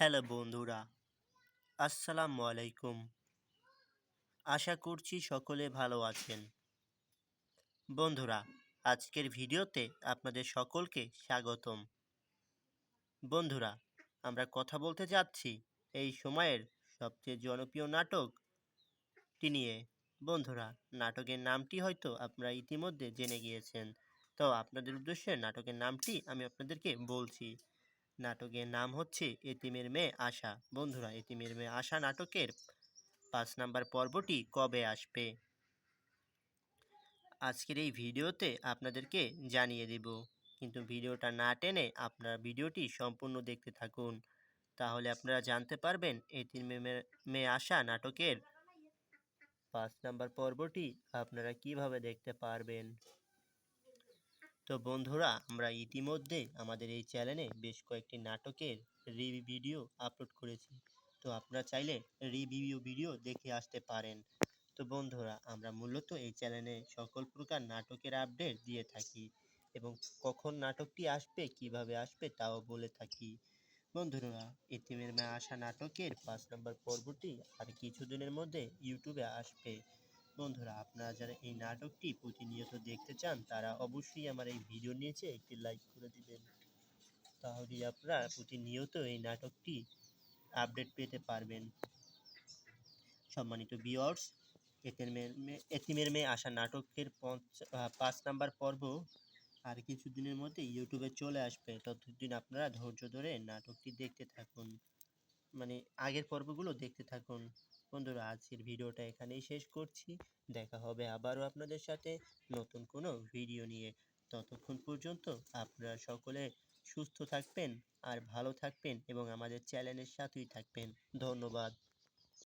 Hello বন্ধুরা, আসসালামু আলাইকুম। আশা করছি সকলে ভালো আছেন। বন্ধুরা, আজকের ভিডিওতে আপনাদের সকলকে স্বাগতম। বন্ধুরা, আমরা কথা বলতে যাচ্ছি এই সময়ের সবচেয়ে জনপ্রিয় নাটকটি নিয়ে। বন্ধুরা, নাটকের নামটি হয়তো আপনারা ইতিমধ্যে জেনে গিয়েছেন। তো আপনাদের উদ্দেশ্যে নাটকের নামটি আমি আপনাদেরকে বলছি। নাটকের নাম হচ্ছে এতিমের মেয়ে আশা। বন্ধুরা, এতিমের মেয়ে আশা নাটকের ৫ নাম্বার পর্বটি কবে আসবে? আজকের এই ভিডিওতে আপনাদেরকে জানিয়ে দেব। কিন্তু ভিডিওটা না টেনে আপনারা ভিডিওটি সম্পূর্ণ দেখতে থাকুন। তাহলে আপনারা জানতে পারবেন এতিমের মেয়ে আশা নাটকের ৫ নাম্বার পর্বটি আপনারা কিভাবে দেখতে পারবেন। তো বন্ধুরা, আমরা ইতিমধ্যে আমাদের এই চ্যানেলে বেশ কয়েকটি নাটকের রিভিউ ভিডিও আপলোড করেছি। তো আপনারা চাইলে রিভিউ ভিডিও দেখে আসতে পারেন। তো বন্ধুরা, আমরা মূলত এই চ্যানেলে সকল প্রকার নাটকের আপডেট দিয়ে থাকি এবং কখন নাটকটি আসবে, কিভাবে আসবে তাও বলে থাকি। বন্ধুরা, এতিমের মেয়ে আশা নাটকের ৫ নম্বর পর্বটি আর কিছুদিনের মধ্যে ইউটিউবে আসবে। বন্ধুরা, আপনারা যারা এই নাটকটি প্রতিনিয়ত দেখতে চান তারা অবশ্যই আমার এই ভিডিও নিচে একটি লাইক করে দিবেন। তাহলে আপনারা প্রতিনিয়ত এই নাটকটি আপডেট পেতে পারবেন। সম্মানিত ভিউয়ার্স, এতিমের মেয়ে আশা নাটকের ৫ নাম্বার পর্ব আর কিছুদিনের মধ্যে ইউটিউবে চলে আসবে। ততদিন আপনারা ধৈর্য ধরে নাটকটি দেখতে থাকুন। মানে আগের পর্বগুলো দেখতে থাকুন। বন্ধুরা, আজকের ভিডিওটা এখানেই শেষ করছি। দেখা হবে আবারও আপনাদের সাথে নতুন কোনো ভিডিও নিয়ে। ততক্ষণ পর্যন্ত আপনারা সকলে সুস্থ থাকবেন আর ভালো থাকবেন এবং আমাদের চ্যানেলের সাথেই থাকবেন। ধন্যবাদ।